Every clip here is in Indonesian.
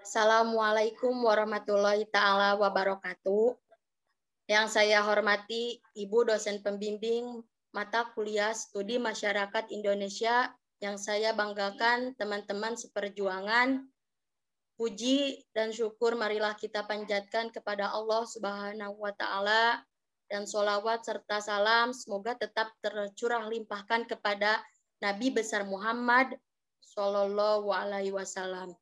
Assalamualaikum warahmatullahi taala wabarakatuh. Yang saya hormati Ibu dosen pembimbing mata kuliah Studi Masyarakat Indonesia, yang saya banggakan teman-teman seperjuangan. Puji dan syukur marilah kita panjatkan kepada Allah Subhanahu wa taala, dan sholawat serta salam semoga tetap tercurah limpahkan kepada Nabi besar Muhammad Shallallahu alaihi wasallam.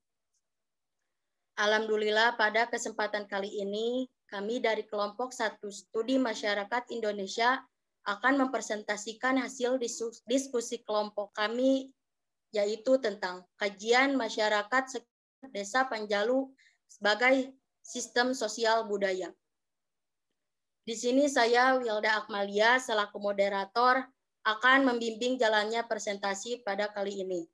Alhamdulillah pada kesempatan kali ini kami dari kelompok 1 Studi Masyarakat Indonesia akan mempresentasikan hasil diskusi kelompok kami, yaitu tentang kajian masyarakat Desa Panjalu sebagai sistem sosial budaya. Di sini saya Wilda Akmalia selaku moderator akan membimbing jalannya presentasi pada kali ini.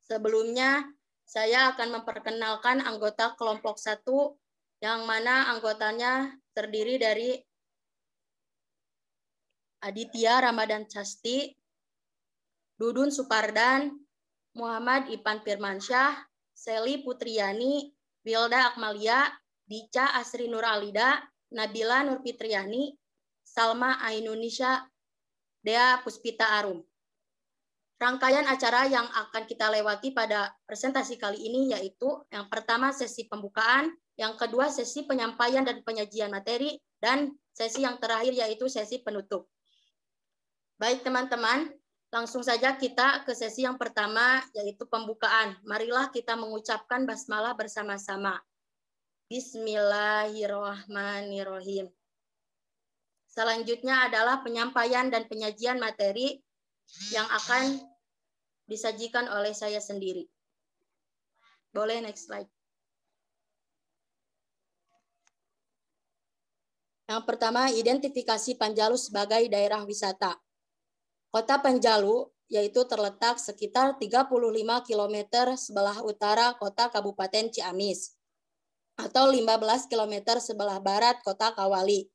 Sebelumnya saya akan memperkenalkan anggota kelompok 1 yang mana anggotanya terdiri dari Aditya Ramadan Casti, Dudun Supardan, Muhammad Ipan Firmansyah, Seli Putriani, Wilda Akmalia, Dica Asri Nur Alida, Nabila Nur Fitriani, Salma Ainunisha, Dea Puspita Arum. Rangkaian acara yang akan kita lewati pada presentasi kali ini yaitu yang pertama sesi pembukaan, yang kedua sesi penyampaian dan penyajian materi, dan sesi yang terakhir yaitu sesi penutup. Baik teman-teman, langsung saja kita ke sesi yang pertama yaitu pembukaan. Marilah kita mengucapkan basmalah bersama-sama. Bismillahirrahmanirrahim. Selanjutnya adalah penyampaian dan penyajian materi yang akan disajikan oleh saya sendiri. Boleh next slide. Yang pertama, identifikasi Panjalu sebagai daerah wisata. Kota Panjalu yaitu terletak sekitar 35 km sebelah utara kota Kabupaten Ciamis atau 15 km sebelah barat kota Kawali,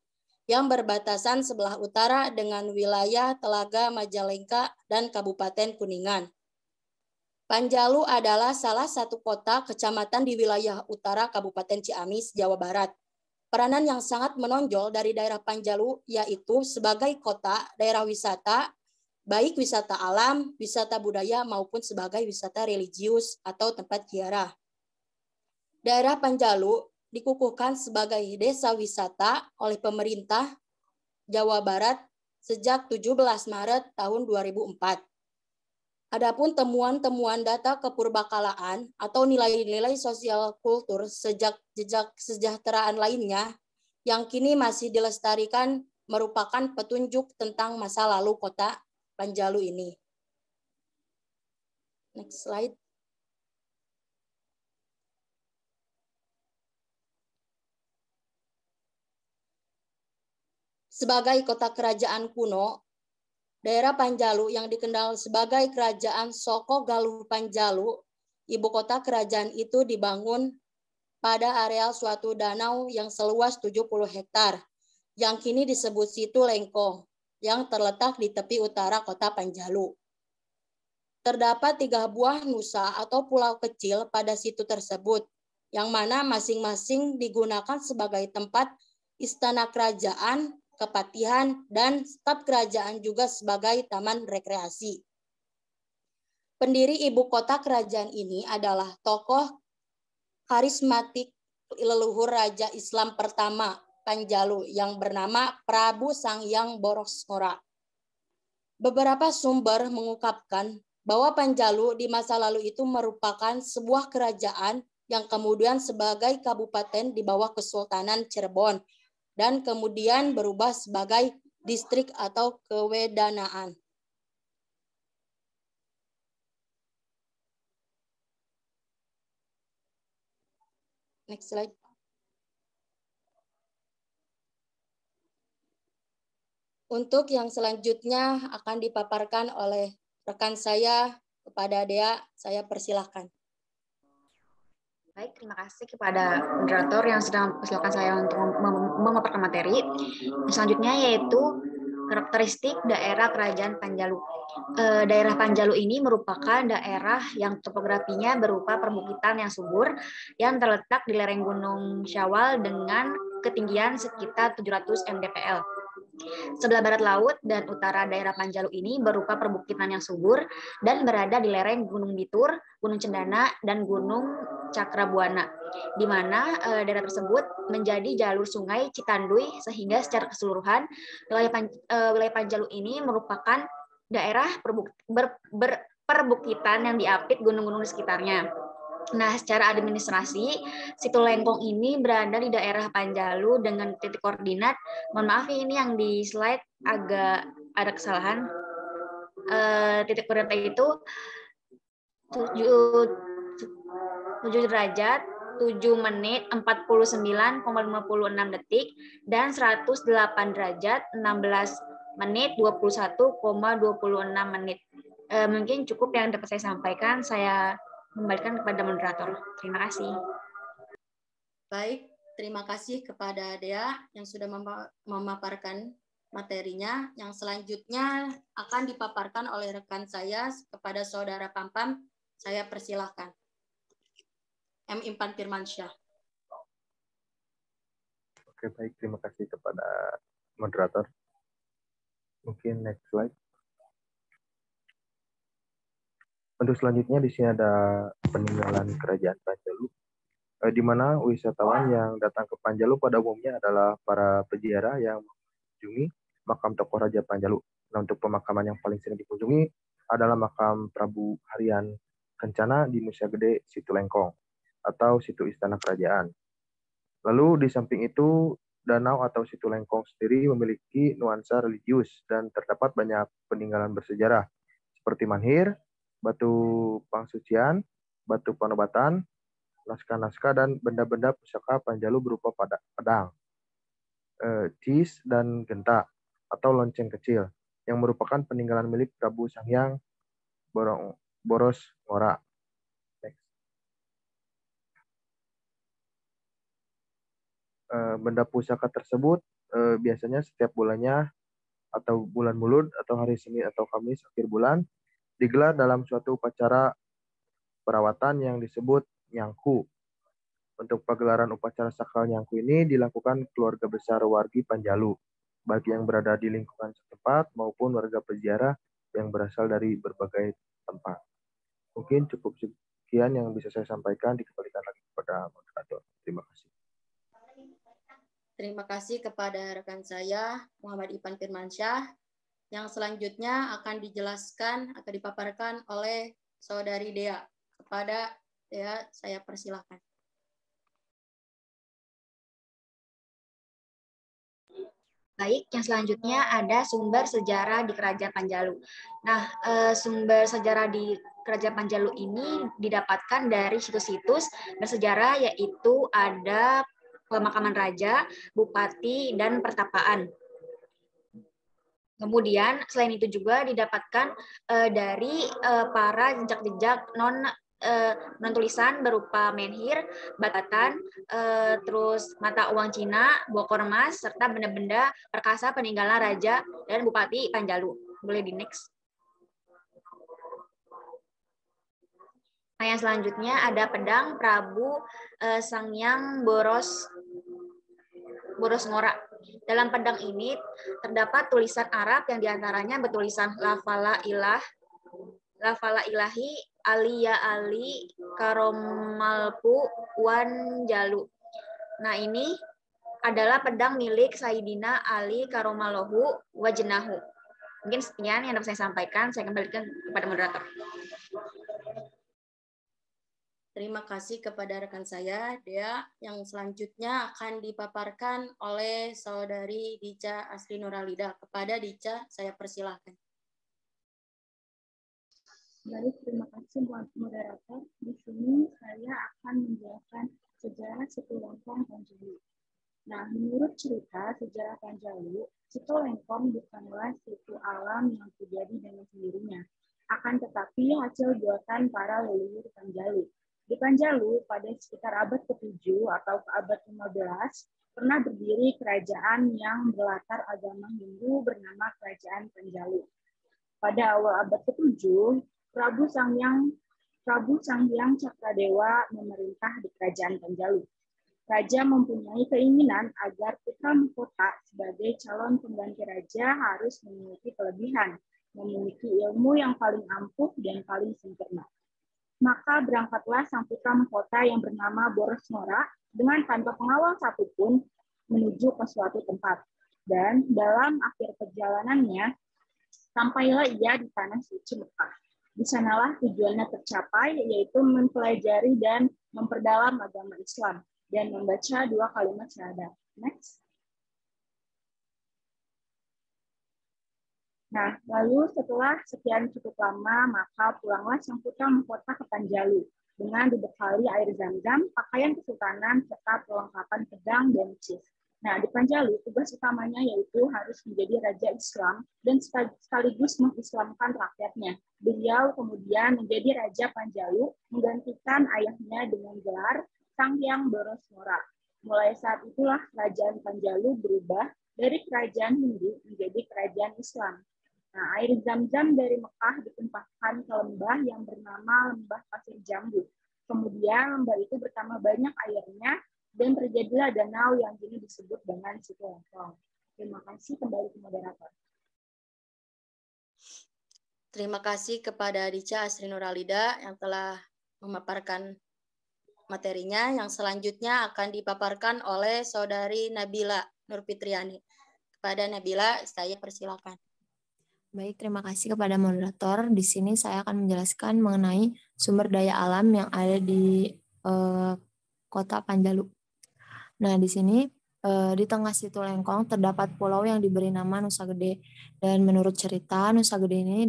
yang berbatasan sebelah utara dengan wilayah Telaga Majalengka dan Kabupaten Kuningan. Panjalu adalah salah satu kota kecamatan di wilayah utara Kabupaten Ciamis, Jawa Barat. Peranan yang sangat menonjol dari daerah Panjalu yaitu sebagai kota daerah wisata, baik wisata alam, wisata budaya, maupun sebagai wisata religius atau tempat ziarah. Daerah Panjalu dikukuhkan sebagai desa wisata oleh pemerintah Jawa Barat sejak 17 Maret tahun 2004. Adapun temuan-temuan data kepurbakalaan atau nilai-nilai sosial kultur sejak jejak kesejahteraan lainnya yang kini masih dilestarikan merupakan petunjuk tentang masa lalu kota Panjalu ini. Next slide. Sebagai kota kerajaan kuno, daerah Panjalu yang dikenal sebagai Kerajaan Soko Galuh Panjalu, ibu kota kerajaan itu dibangun pada areal suatu danau yang seluas 70 hektar, yang kini disebut Situ Lengkong, yang terletak di tepi utara kota Panjalu. Terdapat 3 buah nusa atau pulau kecil pada situ tersebut, yang mana masing-masing digunakan sebagai tempat istana kerajaan, kepatihan, dan staf kerajaan juga sebagai taman rekreasi. Pendiri ibu kota kerajaan ini adalah tokoh karismatik leluhur Raja Islam pertama Panjalu yang bernama Prabu Sanghyang Borosngora. Beberapa sumber mengungkapkan bahwa Panjalu di masa lalu itu merupakan sebuah kerajaan yang kemudian sebagai kabupaten di bawah Kesultanan Cirebon dan kemudian berubah sebagai distrik atau kewedanaan. Next slide. Untuk yang selanjutnya akan dipaparkan oleh rekan saya kepada Dea, saya persilahkan. Baik, terima kasih kepada moderator yang sedang mempersilakan saya untuk memaparkan materi. Selanjutnya yaitu Karakteristik daerah Kerajaan Panjalu. Daerah Panjalu ini merupakan daerah yang topografinya berupa perbukitan yang subur yang terletak di lereng Gunung Syawal dengan ketinggian sekitar 700 mdpl. Sebelah barat laut dan utara daerah Panjalu ini berupa perbukitan yang subur dan berada di lereng Gunung Bitur, Gunung Cendana, dan Gunung Cakrabuana, di mana daerah tersebut menjadi jalur sungai Citanduy, sehingga secara keseluruhan wilayah Panjalu ini merupakan daerah perbukitan yang diapit gunung-gunung di sekitarnya. Nah, secara administrasi, Situ Lengkong ini berada di daerah Panjalu dengan titik koordinat. Mohon maaf ini yang di slide agak ada kesalahan. Titik koordinat itu 7 derajat, 7 menit, 49,56 detik, dan 108 derajat, 16 menit, 21,26 menit. Mungkin cukup yang dapat saya sampaikan. Saya kembalikan kepada moderator. Terima kasih. Baik, terima kasih kepada Dea yang sudah memaparkan materinya. Yang selanjutnya akan dipaparkan oleh rekan saya kepada Saudara Pampam. Saya persilahkan. M. Impan Firmansyah. Oke, baik. Terima kasih kepada moderator. Mungkin next slide. Untuk selanjutnya di sini ada peninggalan Kerajaan Panjalu, di mana wisatawan yang datang ke Panjalu pada umumnya adalah para peziarah yang mengunjungi makam tokoh Raja Panjalu. Nah, untuk pemakaman yang paling sering dikunjungi adalah makam Prabu Harian Kencana di Musia Gede Situ Lengkong atau Situ Istana Kerajaan. Lalu di samping itu, danau atau Situ Lengkong sendiri memiliki nuansa religius dan terdapat banyak peninggalan bersejarah seperti manhir, batu pangsucian, batu penobatan, naskah-naskah, dan benda-benda pusaka Panjalu berupa pedang, cis, dan genta atau lonceng kecil yang merupakan peninggalan milik Prabu Sanghyang Boros Ngora. Benda pusaka tersebut biasanya setiap bulannya atau bulan Mulud atau hari Senin atau Kamis akhir bulan digelar dalam suatu upacara perawatan yang disebut nyangku. Untuk pagelaran upacara sakral nyangku ini dilakukan keluarga besar wargi Panjalu, baik yang berada di lingkungan setempat maupun warga peziarah yang berasal dari berbagai tempat. Mungkin cukup sekian yang bisa saya sampaikan, dikembalikan lagi kepada moderator. Terima kasih. Terima kasih kepada rekan saya, Muhammad Ipan Firmansyah. Yang selanjutnya akan dijelaskan atau dipaparkan oleh Saudari Dea. Kepada Dea, saya persilahkan. Baik, yang selanjutnya ada sumber sejarah di Kerajaan Panjalu. Nah, sumber sejarah di Kerajaan Panjalu ini didapatkan dari situs-situs bersejarah, yaitu ada pemakaman raja, bupati, dan pertapaan. Kemudian selain itu juga didapatkan dari para jejak-jejak non tulisan berupa menhir, batatan, terus mata uang Cina, bokor emas, serta benda-benda perkasa peninggalan raja dan bupati Panjalu. Boleh di next. Nah, yang selanjutnya ada pedang Prabu Sanghyang Boros Ngora. Dalam pedang ini terdapat tulisan Arab yang diantaranya bertulisan Lafala ilahi Ali ya Ali Karomalpu Wan Jalu. Nah, ini adalah pedang milik Sayyidina Ali Karomallahu Wajnahu. Mungkin sekian yang dapat saya sampaikan. Saya kembalikan kepada moderator. Terima kasih kepada rekan saya, Dea. Yang selanjutnya akan dipaparkan oleh Saudari Dica Asri Nuralida. Kepada Dica, saya persilahkan. Baik, terima kasih buat moderator. Di sini saya akan menjelaskan sejarah Situ Lengkong Panjalu. Nah, menurut cerita sejarah Panjalu, Situ Lengkong bukanlah situ alam yang terjadi dengan sendirinya, akan tetapi hasil buatan para leluhur Panjalu. Di Panjalu, pada sekitar abad ke-7 atau ke abad ke-15, pernah berdiri kerajaan yang berlatar agama Hindu bernama Kerajaan Panjalu. Pada awal abad ke-7, Prabu Sanghyang Cakradewa memerintah di Kerajaan Panjalu. Raja mempunyai keinginan agar putra mahkota sebagai calon pengganti raja harus memiliki kelebihan, memiliki ilmu yang paling ampuh dan paling sempurna. Maka berangkatlah sang putra mahkota yang bernama Borosmora dengan tanpa pengawal satupun menuju ke suatu tempat. Dan dalam akhir perjalanannya, sampailah ia di tanah suci Mekah. Di sanalah tujuannya tercapai, yaitu mempelajari dan memperdalam agama Islam dan membaca 2 kalimat syahadat. Next. Nah, lalu setelah sekian cukup lama, maka pulanglah sang putra mahkota ke Panjalu dengan dibekali air zam-zam, pakaian kesultanan, serta perlengkapan pedang dan cis. Nah, di Panjalu, tugas utamanya yaitu harus menjadi raja Islam dan sekaligus mengislamkan rakyatnya. Beliau kemudian menjadi Raja Panjalu, menggantikan ayahnya dengan gelar Sanghyang Borosmora. Mulai saat itulah kerajaan Panjalu berubah dari kerajaan Hindu menjadi kerajaan Islam. Nah, air zam-zam dari Mekah ditumpahkan ke lembah yang bernama Lembah Pasir Jambu. Kemudian lembah itu bertambah banyak airnya dan terjadilah danau yang kini disebut dengan Situ Lengkong. Terima kasih, kembali ke moderator. Terima kasih kepada Dica Asri Nuralida yang telah memaparkan materinya. Yang selanjutnya akan dipaparkan oleh Saudari Nabila Nurfitriani. Kepada Nabila, saya persilakan. Baik, terima kasih kepada moderator. Di sini saya akan menjelaskan mengenai sumber daya alam yang ada di Kota Panjalu. Nah, di sini di tengah Situ Lengkong terdapat pulau yang diberi nama Nusa Gede. Dan menurut cerita, Nusa Gede ini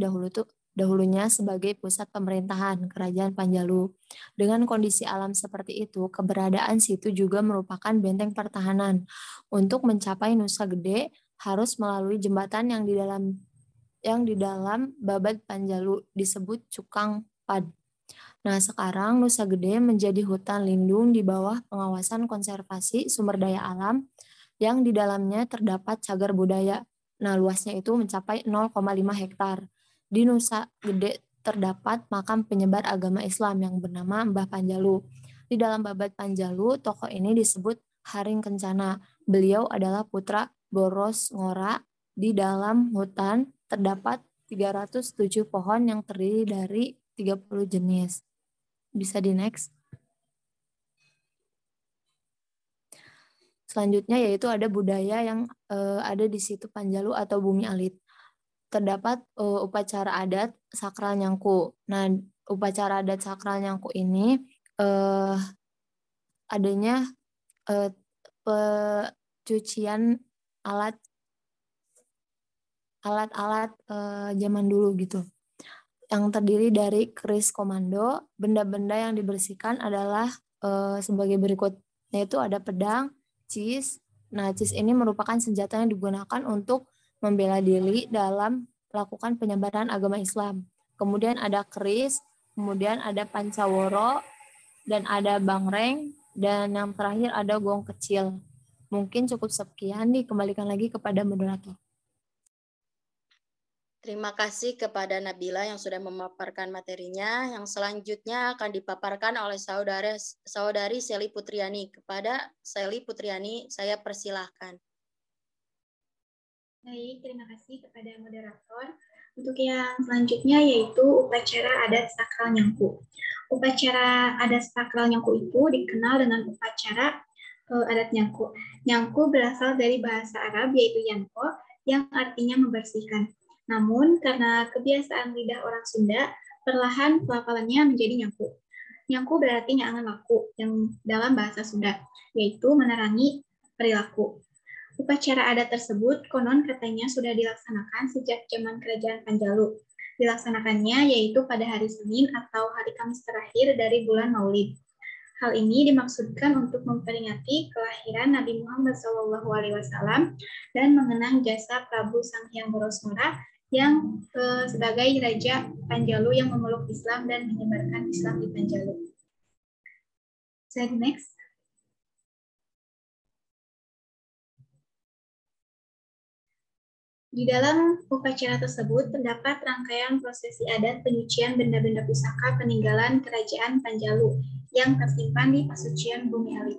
dahulunya sebagai pusat pemerintahan Kerajaan Panjalu. Dengan kondisi alam seperti itu, keberadaan situ juga merupakan benteng pertahanan. Untuk mencapai Nusa Gede harus melalui jembatan yang di dalam Babat Panjalu disebut Cukang Pad. Nah, sekarang Nusa Gede menjadi hutan lindung di bawah pengawasan konservasi sumber daya alam yang di dalamnya terdapat cagar budaya. Nah, luasnya itu mencapai 0,5 hektar. Di Nusa Gede terdapat makam penyebar agama Islam yang bernama Mbah Panjalu. Di dalam Babat Panjalu, tokoh ini disebut Haring Kencana. Beliau adalah putra Boros Ngora. Di dalam hutan terdapat 307 pohon yang terdiri dari 30 jenis. Bisa di next. Selanjutnya yaitu ada budaya yang ada di Situ Panjalu atau Bumi Alit. Terdapat upacara adat sakral nyangku. Nah, upacara adat sakral nyangku ini adanya pencucian alat-alat zaman dulu gitu. Yang terdiri dari keris komando, benda-benda yang dibersihkan adalah sebagai berikut, yaitu ada pedang, cis. Nah, cis ini merupakan senjata yang digunakan untuk membela diri dalam melakukan penyebaran agama Islam. Kemudian ada keris, kemudian ada pancaworo, dan ada bangreng, dan yang terakhir ada gong kecil. Mungkin cukup sekian, dikembalikan lagi kepada moderator. Terima kasih kepada Nabila yang sudah memaparkan materinya. Yang selanjutnya akan dipaparkan oleh Saudari Seli Putriani. Kepada Seli Putriani, saya persilahkan. Baik, terima kasih kepada moderator. Untuk yang selanjutnya yaitu upacara adat sakral nyangku. Upacara adat sakral nyangku itu dikenal dengan upacara adat nyangku. Nyangku berasal dari bahasa Arab yaitu yanko yang artinya membersihkan. Namun, karena kebiasaan lidah orang Sunda, perlahan pelafalannya menjadi nyangku. Nyangku berarti nyangan laku, yang dalam bahasa Sunda, yaitu menerangi perilaku. Upacara adat tersebut konon katanya sudah dilaksanakan sejak zaman Kerajaan Panjalu. Dilaksanakannya yaitu pada hari Senin atau hari Kamis terakhir dari bulan Maulid. Hal ini dimaksudkan untuk memperingati kelahiran Nabi Muhammad SAW dan mengenang jasa Prabu Sanghyang Borosmora yang sebagai Raja Panjalu yang memeluk Islam dan menyebarkan Islam di Panjalu. Slide next. Di dalam upacara tersebut terdapat rangkaian prosesi adat penyucian benda-benda pusaka peninggalan Kerajaan Panjalu yang tersimpan di Pasucian Bumi Alit.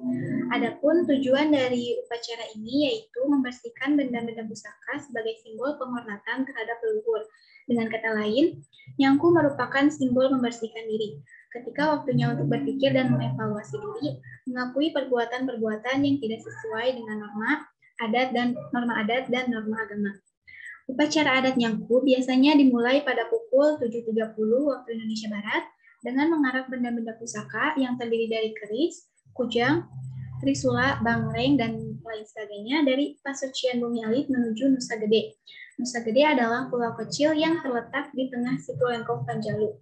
Adapun tujuan dari upacara ini yaitu membersihkan benda-benda pusaka sebagai simbol penghormatan terhadap leluhur. Dengan kata lain, nyangku merupakan simbol membersihkan diri. Ketika waktunya untuk berpikir dan mengevaluasi diri, mengakui perbuatan-perbuatan yang tidak sesuai dengan norma adat dan norma agama. Upacara adat Nyangku biasanya dimulai pada pukul 7.30 waktu Indonesia Barat dengan mengarak benda-benda pusaka yang terdiri dari keris, kujang, trisula, bangreng, dan lain sebagainya dari Pasucian Bumi Alit menuju Nusa Gede. Nusa Gede adalah pulau kecil yang terletak di tengah Situ Lengkong Panjalu.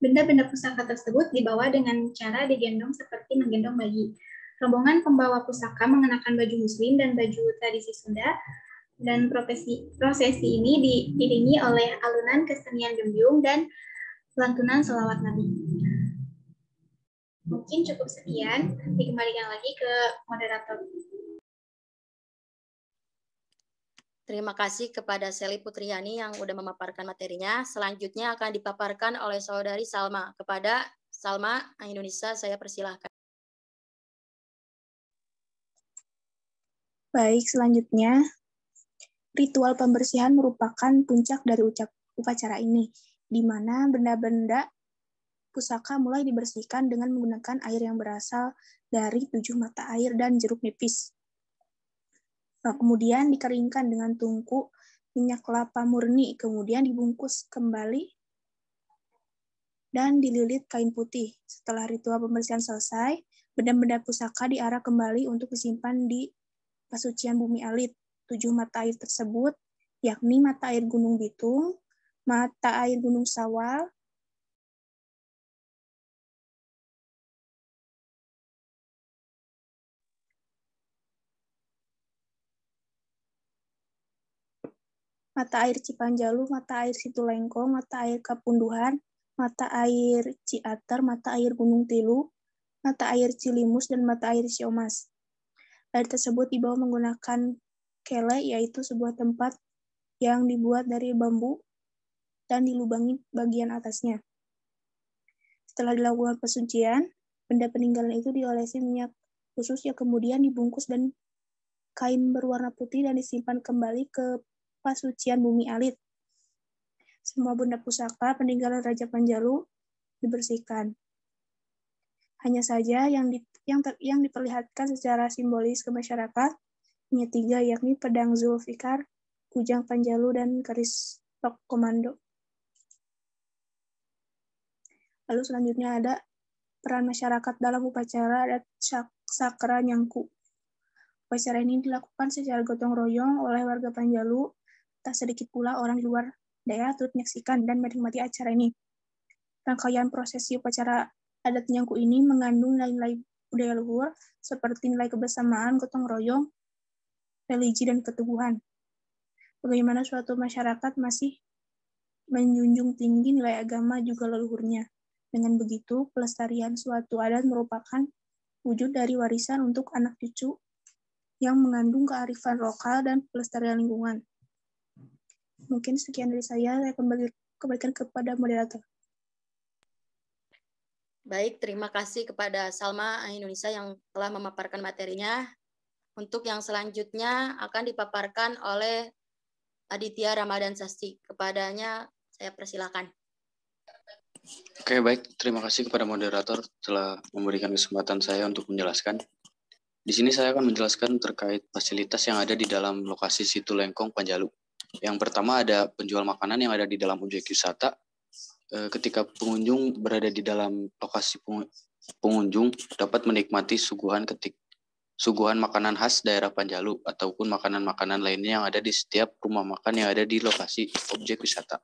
Benda-benda pusaka tersebut dibawa dengan cara digendong seperti menggendong bayi. Rombongan pembawa pusaka mengenakan baju muslim dan baju tradisi Sunda, dan prosesi ini diiringi oleh alunan kesenian gembyung dan lantunan selawat Nabi. Mungkin cukup sekian, dikembalikan lagi ke moderator. Terima kasih kepada Sally Putriani yang sudah memaparkan materinya. Selanjutnya akan dipaparkan oleh saudari Salma. Kepada Salma Indonesia, saya persilahkan. Baik, selanjutnya ritual pembersihan merupakan puncak dari upacara ini, di mana benda-benda pusaka mulai dibersihkan dengan menggunakan air yang berasal dari 7 mata air dan jeruk nipis. Kemudian dikeringkan dengan tungku minyak kelapa murni, kemudian dibungkus kembali dan dililit kain putih. Setelah ritual pembersihan selesai, benda-benda pusaka diarak kembali untuk disimpan di Pasucian Bumi Alit. 7 mata air tersebut, yakni mata air Gunung Bitung, mata air Gunung Sawal, mata air Cipanjalu, mata air Situ Lengkong, mata air Kapunduhan, mata air Ciater, mata air Gunung Tilu, mata air Cilimus, dan mata air Siomas. Air tersebut dibawa menggunakan kele, yaitu sebuah tempat yang dibuat dari bambu dan dilubangi bagian atasnya. Setelah dilakukan pesucian, benda peninggalan itu diolesi minyak khusus yang kemudian dibungkus dan kain berwarna putih dan disimpan kembali ke Pasucian Bumi Alit. Semua benda pusaka peninggalan Raja Panjalu dibersihkan. Hanya saja yang diperlihatkan secara simbolis ke masyarakat hanya 3, yakni pedang Zulfikar, kujang Panjalu, dan keris Tok Komando. Lalu selanjutnya ada peran masyarakat dalam upacara adat Sakra Nyangku. Upacara ini dilakukan secara gotong royong oleh warga Panjalu. Tak sedikit pula orang di luar daerah turut menyaksikan dan menikmati acara ini. Rangkaian prosesi upacara adat Nyangku ini mengandung nilai-nilai budaya luhur seperti nilai kebersamaan, gotong royong, religi, dan keteguhan. Bagaimana suatu masyarakat masih menjunjung tinggi nilai agama juga leluhurnya. Dengan begitu, pelestarian suatu adat merupakan wujud dari warisan untuk anak cucu yang mengandung kearifan lokal dan pelestarian lingkungan. Mungkin sekian dari saya kembalikan kepada moderator. Baik, terima kasih kepada Salma Indonesia yang telah memaparkan materinya. Untuk yang selanjutnya akan dipaparkan oleh Aditya Ramadan Sasti. Kepadanya saya persilakan. Oke, baik. Terima kasih kepada moderator telah memberikan kesempatan saya untuk menjelaskan. Di sini saya akan menjelaskan terkait fasilitas yang ada di dalam lokasi Situ Lengkong Panjalu. Yang pertama ada penjual makanan yang ada di dalam objek wisata. Ketika pengunjung berada di dalam lokasi pengunjung dapat menikmati suguhan makanan khas daerah Panjalu ataupun makanan-makanan lainnya yang ada di setiap rumah makan yang ada di lokasi objek wisata.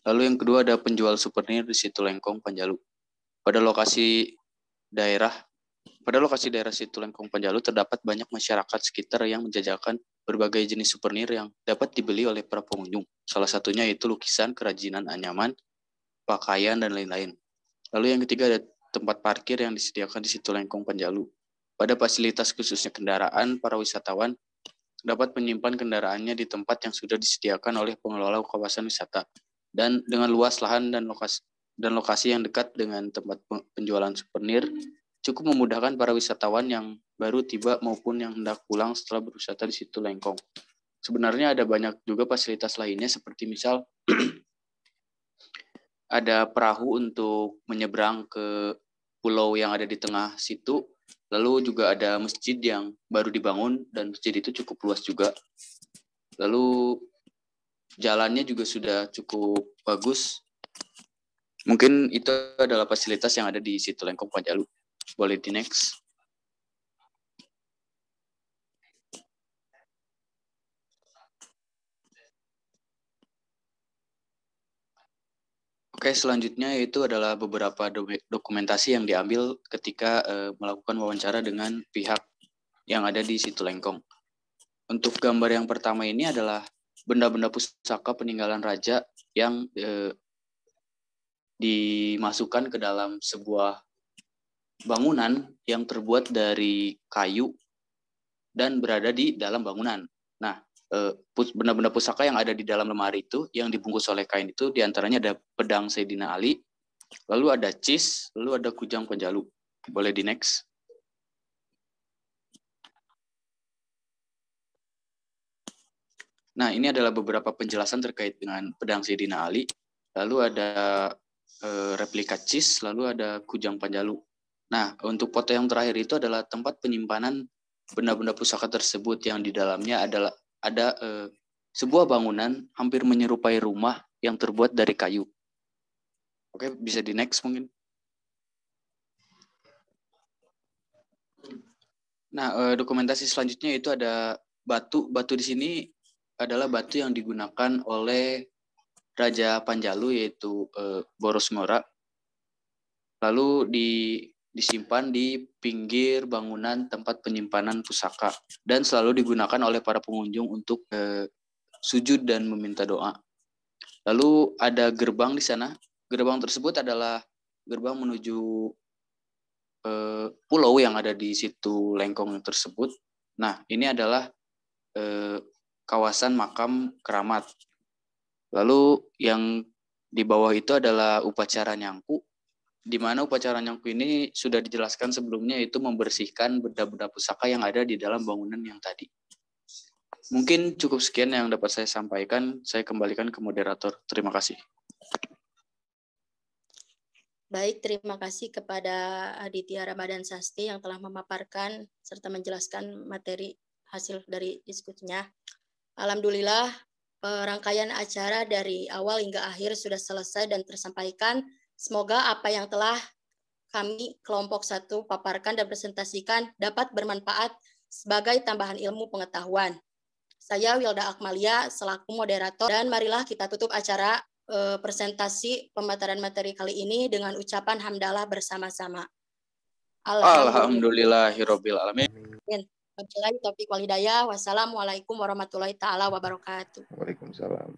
Lalu yang kedua ada penjual souvenir di Situ Lengkong Panjalu. Pada lokasi daerah Situ Lengkong Panjalu terdapat banyak masyarakat sekitar yang menjajakan berbagai jenis souvenir yang dapat dibeli oleh para pengunjung. Salah satunya yaitu lukisan, kerajinan anyaman, pakaian, dan lain-lain. Lalu yang ketiga ada tempat parkir yang disediakan di Situ Lengkong Panjalu. Pada fasilitas khususnya kendaraan para wisatawan dapat menyimpan kendaraannya di tempat yang sudah disediakan oleh pengelola kawasan wisata dan dengan luas lahan dan lokasi yang dekat dengan tempat penjualan souvenir cukup memudahkan para wisatawan yang baru tiba maupun yang hendak pulang setelah berwisata di Situ Lengkong. Sebenarnya ada banyak juga fasilitas lainnya seperti misal ada perahu untuk menyeberang ke pulau yang ada di tengah situ. Lalu juga ada masjid yang baru dibangun dan masjid itu cukup luas juga. Lalu jalannya juga sudah cukup bagus. Mungkin itu adalah fasilitas yang ada di Situ Lengkong Panjalu. Boleh di next. Oke, selanjutnya yaitu adalah beberapa dokumentasi yang diambil ketika melakukan wawancara dengan pihak yang ada di Situ Lengkong. Untuk gambar yang pertama ini adalah benda-benda pusaka peninggalan raja yang dimasukkan ke dalam sebuah bangunan yang terbuat dari kayu dan berada di dalam bangunan. Nah, benda-benda pusaka yang ada di dalam lemari itu yang dibungkus oleh kain itu diantaranya ada pedang Sayyidina Ali, lalu ada cis, lalu ada kujang Panjalu. Boleh di next. Nah, ini adalah beberapa penjelasan terkait dengan pedang Sayyidina Ali, lalu ada replika cis, lalu ada kujang Panjalu. Nah, untuk foto yang terakhir itu adalah tempat penyimpanan benda-benda pusaka tersebut yang di dalamnya adalah ada sebuah bangunan hampir menyerupai rumah yang terbuat dari kayu. Oke, bisa di next mungkin. Nah, dokumentasi selanjutnya itu ada batu. Batu di sini adalah batu yang digunakan oleh Raja Panjalu yaitu Boros Ngora. Lalu disimpan di pinggir bangunan tempat penyimpanan pusaka dan selalu digunakan oleh para pengunjung untuk sujud dan meminta doa. Lalu ada gerbang di sana. Gerbang tersebut adalah gerbang menuju pulau yang ada di Situ Lengkong tersebut. Nah, ini adalah kawasan makam keramat. Lalu yang di bawah itu adalah upacara nyangku, di mana upacara nyangku ini sudah dijelaskan sebelumnya, yaitu membersihkan benda-benda pusaka yang ada di dalam bangunan yang tadi. Mungkin cukup sekian yang dapat saya sampaikan. Saya kembalikan ke moderator. Terima kasih. Baik, terima kasih kepada Aditya Ramadan Sasti yang telah memaparkan serta menjelaskan materi hasil dari diskusinya. Alhamdulillah, rangkaian acara dari awal hingga akhir sudah selesai dan tersampaikan. Semoga apa yang telah kami kelompok 1 paparkan dan presentasikan dapat bermanfaat sebagai tambahan ilmu pengetahuan. Saya Wilda Akmalia selaku moderator dan marilah kita tutup acara presentasi pemaparan materi kali ini dengan ucapan hamdalah bersama-sama. Alhamdulillahirabbil alamin. Wabillahi taufiq wal hidayah. Wassalamualaikum warahmatullahi taala wabarakatuh. Waalaikumsalam.